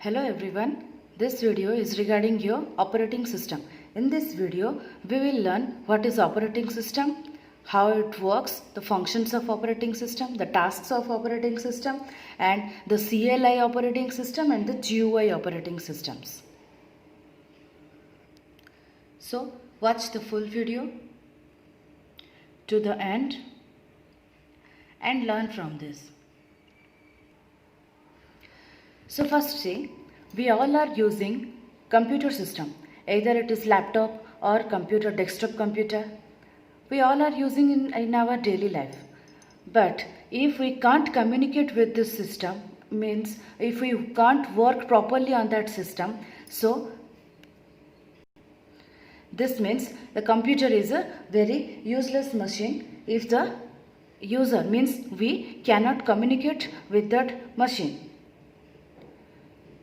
Hello everyone, this video is regarding your operating system. In this video, we will learn what is operating system, how it works, the functions of operating system, the tasks of operating system, and the CLI operating system and the GUI operating systems. So, watch the full video to the end and learn from this. So first see, we all are using computer system, either it is laptop or computer, desktop computer. We all are using in our daily life. But if we can't communicate with this system, means if we can't work properly on that system, so this means the computer is a very useless machine if the user, means we cannot communicate with that machine.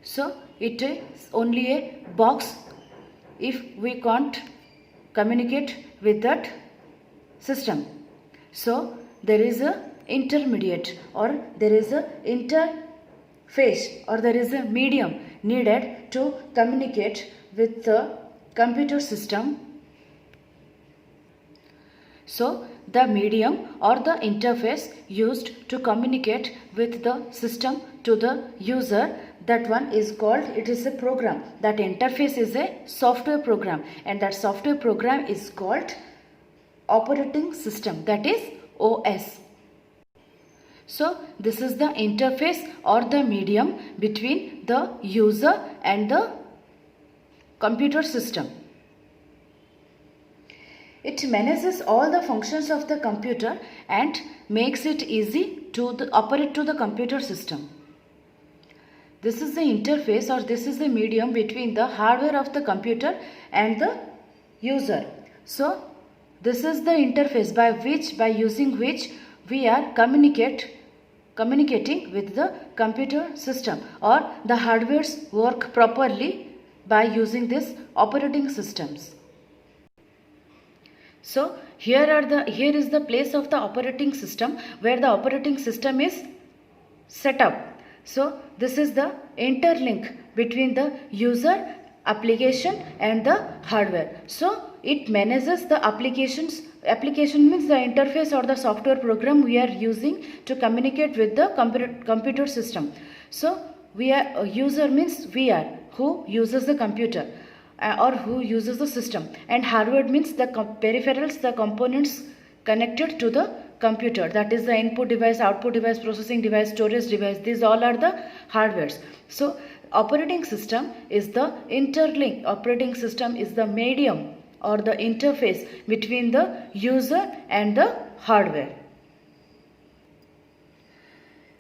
So it is only a box if we can't communicate with that system. So there is a intermediate or there is a interface or there is a medium needed to communicate with the computer system. So the medium or the interface used to communicate with the system to the user, that one is called, it is a program. That interface is a software program and that software program is called operating system, that is OS. So this is the interface or the medium between the user and the computer system. It manages all the functions of the computer and makes it easy to operate to the computer system. This is the interface or this is the medium between the hardware of the computer and the user. So this is the interface by using which we are communicating with the computer system, or the hardwares work properly by using this operating systems. So here is the place of the operating system where the operating system is set up. So this is the interlink between the user, application and the hardware. So it manages the applications. Application means the interface or the software program we are using to communicate with the computer system. So user means we are who uses the computer or who uses the system, and hardware means the peripherals, the components connected to the computer, that is the input device, output device, processing device, storage device. These all are the hardwares. So operating system is the interlink. Operating system is the medium or the interface between the user and the hardware.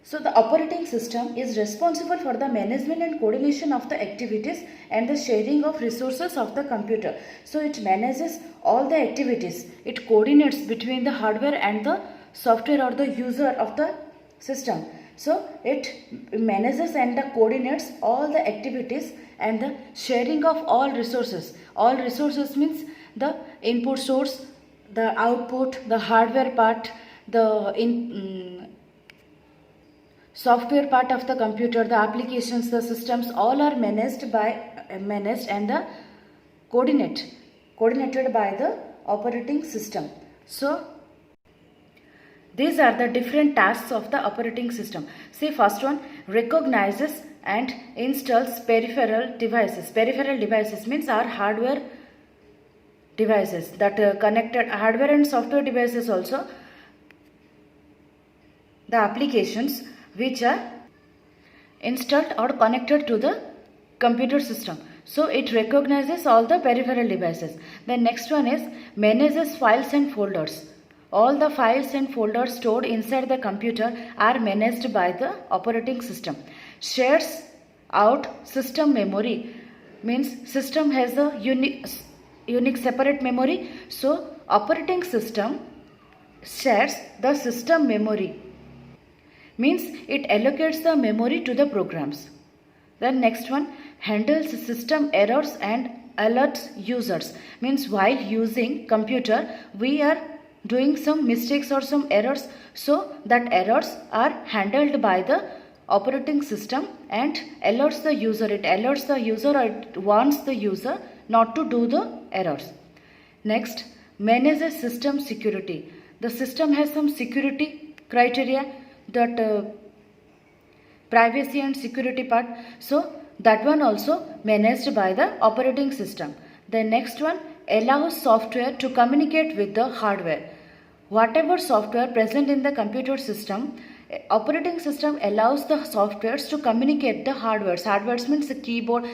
So the operating system is responsible for the management and coordination of the activities and the sharing of resources of the computer. So it manages all the activities. It coordinates between the hardware and the software or the user of the system. So it manages and coordinates all the activities and the sharing of all resources. All resources means the input source, the output, the hardware part, the software part of the computer, the applications, the systems, all are managed and coordinated by the operating system. So these are the different tasks of the operating system. See, first one, recognizes and installs peripheral devices. Peripheral devices means our hardware devices that connected hardware and software devices also, the applications which are installed or connected to the computer system. So it recognizes all the peripheral devices. The next one is manages files and folders. All the files and folders stored inside the computer are managed by the operating system. Shares out system memory, means system has a unique separate memory. So operating system shares the system memory, means it allocates the memory to the programs. The next one, handles system errors and alerts users, means while using computer we are doing some mistakes or some errors, so that errors are handled by the operating system and alerts the user. It alerts the user, or it warns the user not to do the errors. Next, manages system security. The system has some security criteria, that privacy and security part. So that one also managed by the operating system. The next one, allows software to communicate with the hardware. Whatever software present in the computer system, operating system allows the softwares to communicate the hardwares. Hardwares means the keyboard.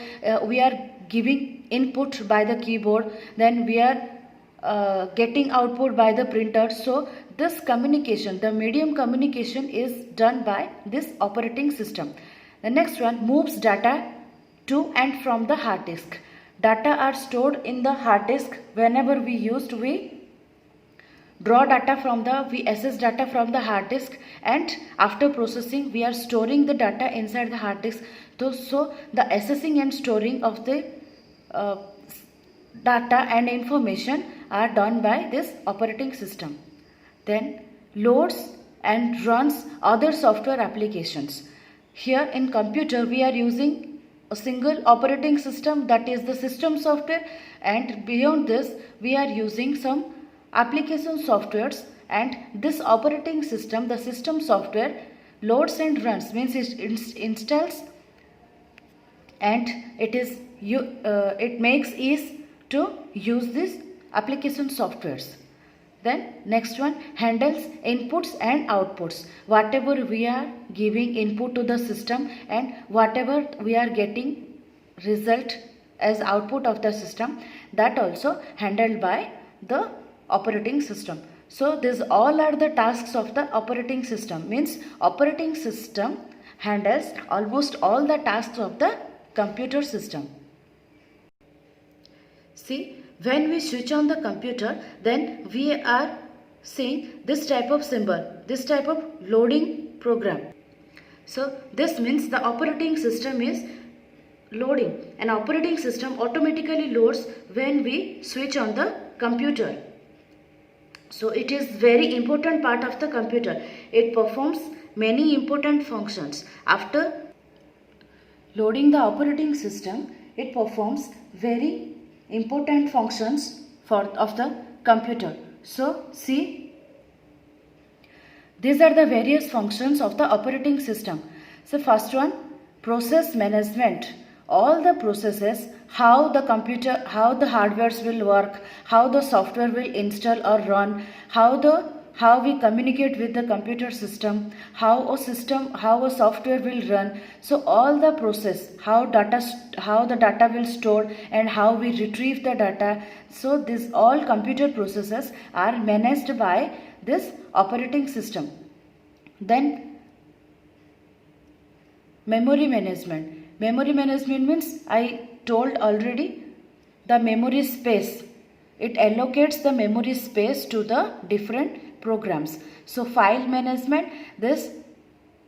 We are giving input by the keyboard, then we are getting output by the printer. So this communication, the medium communication, is done by this operating system. The next one, moves data to and from the hard disk. Data are stored in the hard disk. Whenever we draw data from we access data from the hard disk, and after processing we are storing the data inside the hard disk. So the accessing and storing of the data and information are done by this operating system. Then loads and runs other software applications. Here in computer we are using a single operating system, that is the system software, and beyond this we are using some application softwares, and this operating system, the system software, loads and runs, means it installs, and it makes easy to use these application softwares. Then next one, handles inputs and outputs. Whatever we are giving input to the system and whatever we are getting result as output of the system, that also handled by the operating system. So these all are the tasks of the operating system. Means operating system handles almost all the tasks of the computer system. See, when we switch on the computer, then we are seeing this type of symbol, this type of loading program. So this means the operating system is loading. An operating system automatically loads when we switch on the computer. So it is very important part of the computer. It performs many important functions. After loading the operating system, it performs very important functions of the computer. So see, these are the various functions of the operating system. So first one, process management. All the processes, how the hardwares will work, how the software will install or run, how we communicate with the computer system, how a software will run. So all the process, how the data will store and how we retrieve the data. So this all computer processes are managed by this operating system. Then memory management. Memory management means, I told already, the memory space. It allocates the memory space to the different programs. So file management, this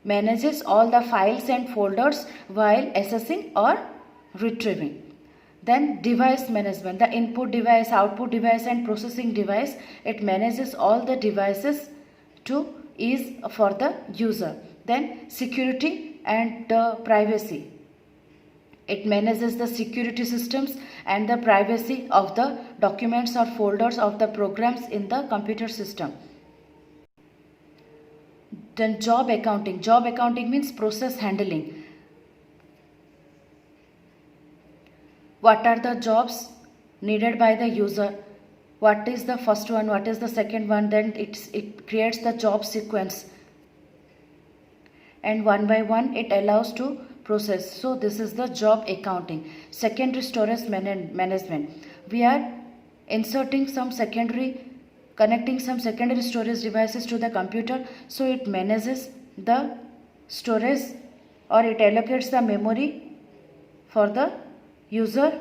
manages all the files and folders while accessing or retrieving. Then device management, the input device, output device and processing device. It manages all the devices to ease for the user. Then security and privacy. It manages the security systems and the privacy of the documents or folders of the programs in the computer system. Then job accounting. Job accounting means process handling. What are the jobs needed by the user? What is the first one? What is the second one? Then it creates the job sequence. And one by one it allows to process. So this is the job accounting. Secondary storage management. We are connecting some secondary storage devices to the computer. So it manages the storage, or it allocates the memory for the user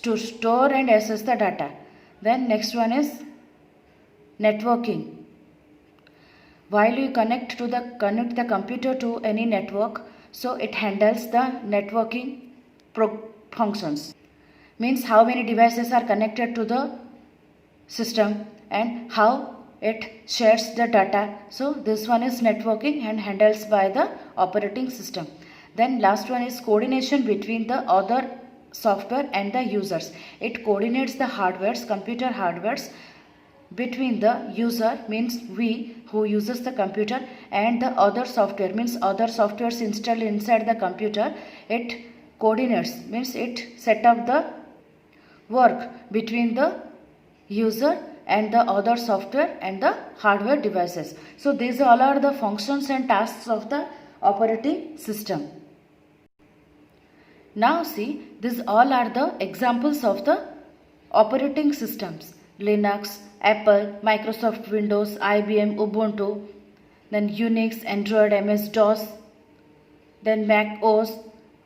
to store and access the data. Then next one is networking. While you connect the computer to any network, so it handles the networking functions. Means how many devices are connected to the system and how it shares the data. So this one is networking and handles by the operating system. Then last one is coordination between the other software and the users. It coordinates the hardwares, computer hardwares between the user, means we who uses the computer, and the other software, means other softwares installed inside the computer. It coordinates, means it set up the work between the user and the other software and the hardware devices. So these all are the functions and tasks of the operating system. Now see, these all are the examples of the operating systems: Linux, Apple, Microsoft Windows, IBM, Ubuntu, then Unix, Android, MS-DOS, then Mac OS,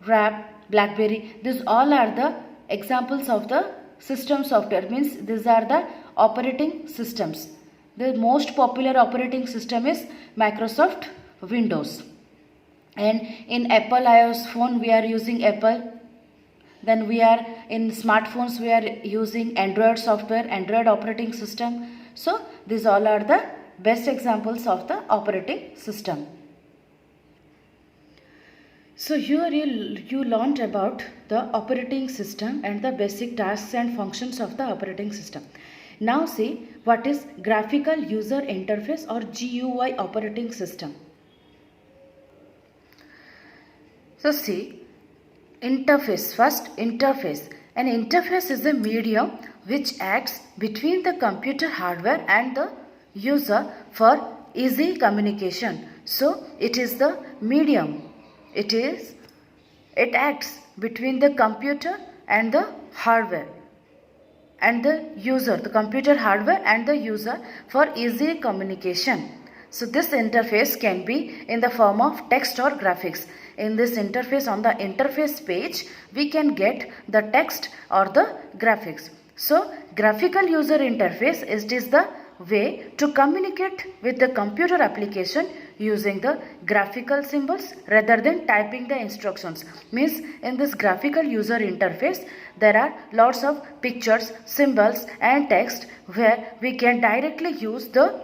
RAP, BlackBerry. These all are the examples of the system software, means these are the operating systems. The most popular operating system is Microsoft Windows. And in Apple iOS phone we are using Apple. Then we are in smartphones we are using Android software, Android operating system. So these all are the best examples of the operating system. So here you learned about the operating system and the basic tasks and functions of the operating system. Now see what is graphical user interface or GUI operating system. So see, interface. First, interface. An interface is a medium which acts between the computer hardware and the user for easy communication. So it is the medium. It acts between the computer and the hardware and the user, the computer hardware and the user for easy communication. So this interface can be in the form of text or graphics. In this interface, on the interface page, we can get the text or the graphics. So graphical user interface is the way to communicate with the computer application using the graphical symbols rather than typing the instructions. Means in this graphical user interface there are lots of pictures, symbols and text where we can directly use the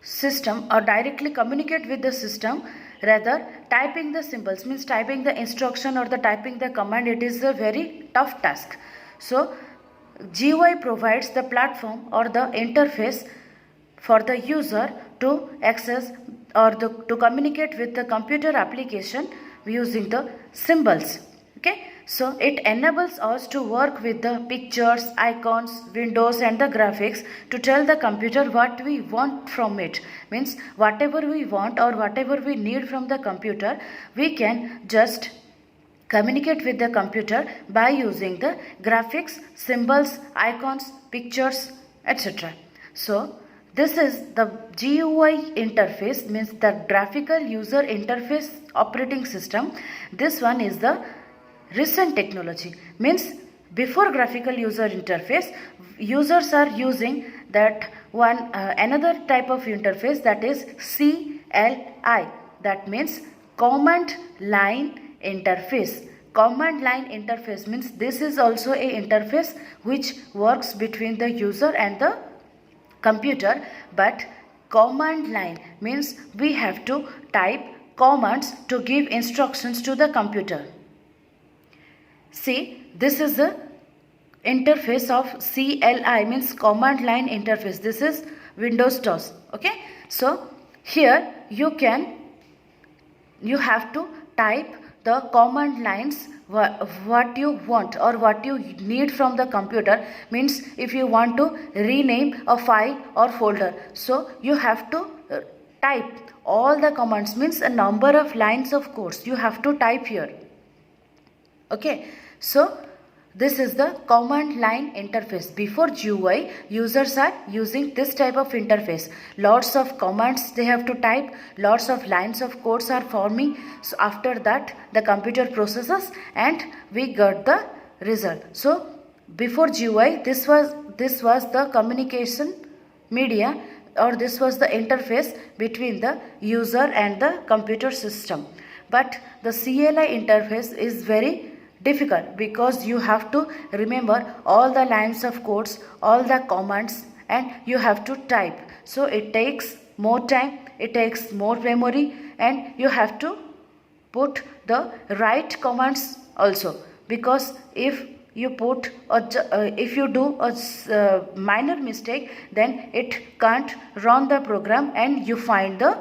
system or directly communicate with the system. Rather typing the symbols, means typing the instruction or the typing the command, it is a very tough task. So GUI provides the platform or the interface for the user to access or to communicate with the computer application using the symbols. Okay, so it enables us to work with the pictures, icons, windows and the graphics to tell the computer what we want from it. Means whatever we want or whatever we need from the computer, we can just communicate with the computer by using the graphics, symbols, icons, pictures, etc. So this is the GUI interface, means the graphical user interface operating system. This one is the recent technology. Means before graphical user interface, users are using that one another type of interface, that is CLI. That means command line interface. Command line interface means this is also a interface which works between the user and the computer, but command line means we have to type commands to give instructions to the computer. See, this is the interface of CLI, means command line interface. This is Windows DOS. Okay, so here you have to type the command lines what you want or what you need from the computer. Means if you want to rename a file or folder, so you have to type all the commands, means a number of lines of codes you have to type here. Okay, so this is the command line interface. Before GUI, users are using this type of interface. Lots of commands they have to type, lots of lines of codes are forming. So after that the computer processes and we got the result. So before GUI, this was the communication media, or this was the interface between the user and the computer system. But the CLI interface is very difficult because you have to remember all the lines of codes, all the commands, and you have to type. so it takes more time, it takes more memory, and you have to put the right commands also, because if you put if you do a minor mistake, then it can't run the program and you find the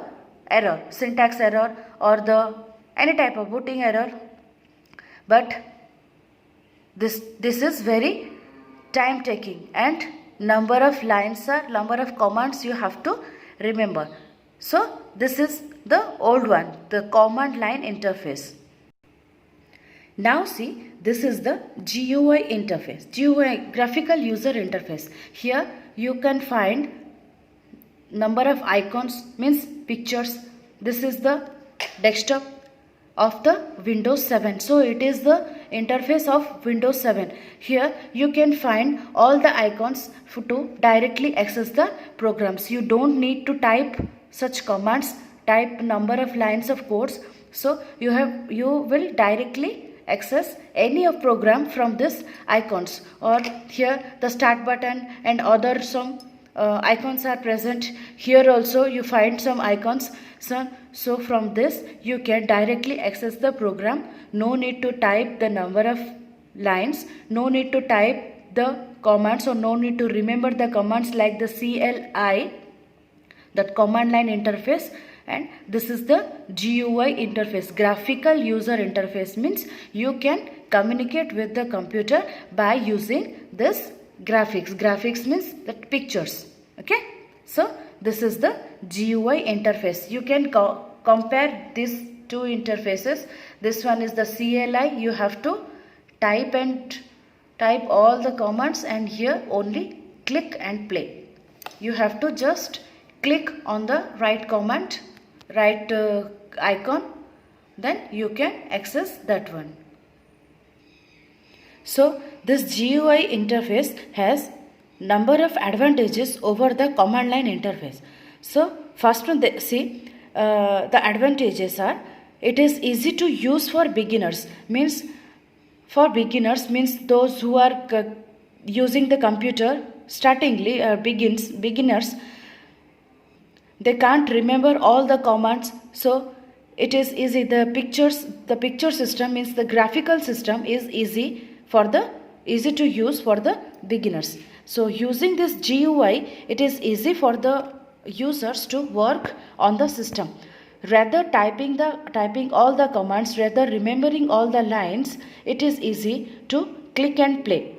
error, syntax error or the any type of booting error. But this is very time taking, and number of commands you have to remember. So this is the old one, the command line interface. Now see, this is the GUI interface, GUI, graphical user interface. Here you can find number of icons, means pictures. This is the desktop of the Windows 7. So it is the interface of Windows 7. Here you can find all the icons to directly access the programs. You don't need to type such commands, type number of lines of codes. So you will directly access any of program from this icons. Or here the start button and other some icons are present. Here also you find some icons. So from this you can directly access the program. No need to type the number of lines, no need to type the commands, or no need to remember the commands like the CLI, that command line interface. And this is the GUI interface, graphical user interface, means you can communicate with the computer by using this graphics means the pictures. Okay, so this is the GUI interface. You can compare these two interfaces. This one is the CLI, you have to type all the commands, and here only click and play. You have to just click on the right command, right icon, then you can access that one. So this GUI interface has number of advantages over the command line interface. So first one, the advantages are, it is easy to use for beginners, means those who are using the computer startingly, beginners, they can't remember all the commands. So it is easy. The picture system, means the graphical system, is easy to use for the beginners. So using this GUI, it is easy for the users to work on the system. Rather typing all the commands, rather remembering all the lines, it is easy to click and play.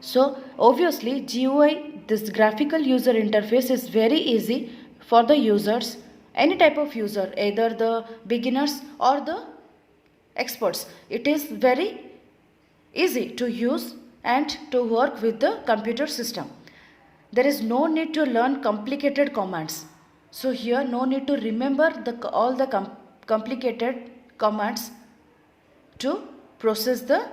So obviously GUI, this graphical user interface, is very easy for the users, any type of user, either the beginners or the experts. It is very easy to use and to work with the computer system. There is no need to learn complicated commands. So here no need to remember all the complicated commands to process the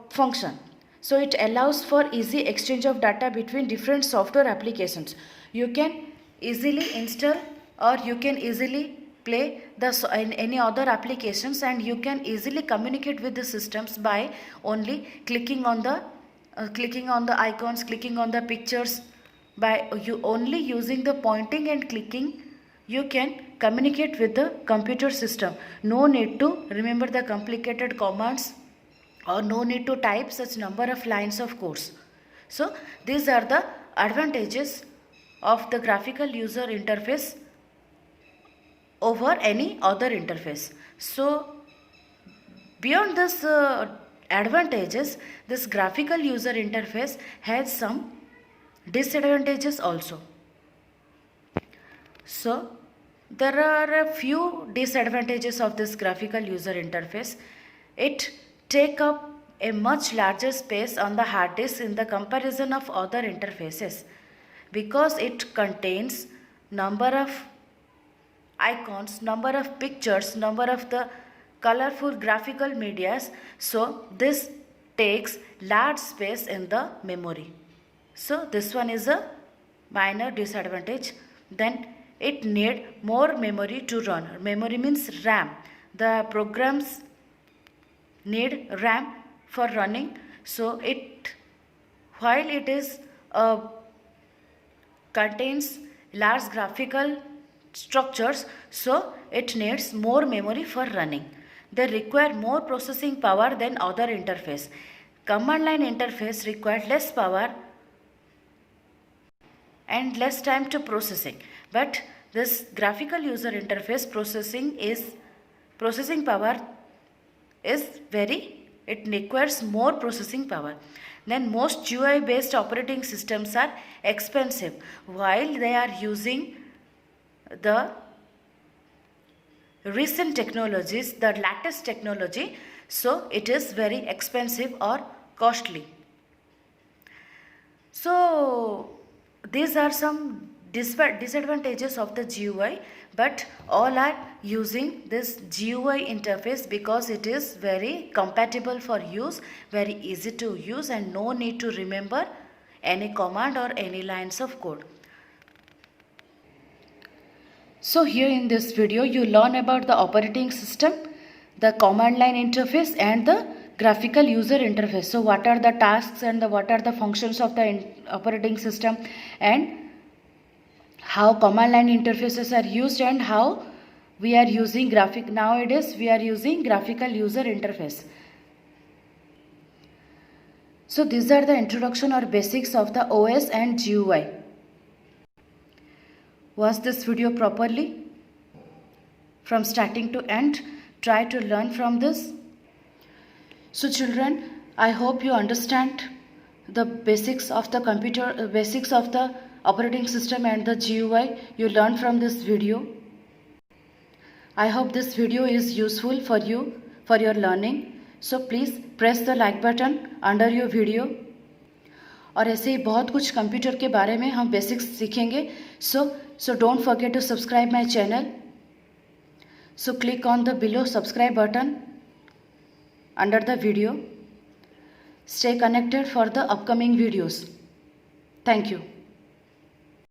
function. So it allows for easy exchange of data between different software applications. You can easily install, or you can easily play in any other applications, and you can easily communicate with the systems by only clicking on the icons, clicking on the pictures. By you only using the pointing and clicking, you can communicate with the computer system. No need to remember the complicated commands, or no need to type such number of lines of codes. So these are the advantages of the graphical user interface over any other interface. So beyond this advantages, this graphical user interface has some disadvantages also. So there are a few disadvantages of this graphical user interface. It takes up a much larger space on the hard disk in the comparison of other interfaces, because it contains number of icons, number of pictures, number of the colorful graphical medias. So this takes large space in the memory. So this one is a minor disadvantage. Then it need more memory to run. Memory means RAM. The programs need RAM for running. So while it is a contains large graphical structures, so it needs more memory for running. They require more processing power than other interface. Command line interface required less power and less time to processing, but this graphical user interface processing power is it requires more processing power. Then most GUI based operating systems are expensive while they are using the recent technologies, the latest technology, so it is very expensive or costly. So these are some disadvantages of the GUI, but all are using this GUI interface because it is very compatible for use, very easy to use, and no need to remember any command or any lines of code. So here in this video you learn about the operating system, the command line interface and the graphical user interface. So what are the tasks and what are the functions of the operating system, and how command line interfaces are used, and how we are using nowadays we are using graphical user interface. So these are the introduction or basics of the OS and GUI. Watch this video properly from starting to end. Try to learn from this. So children, I hope you understand the basics of the computer, basics of the operating system and the GUI you learn from this video. I hope this video is useful for you, for your learning. So please press the like button under your video. और ऐसे ही बहुत कुछ computer के बारे में हम basics सीखेंगे. So don't forget to subscribe my channel. So click on the below subscribe button under the video. Stay connected for the upcoming videos. Thank you.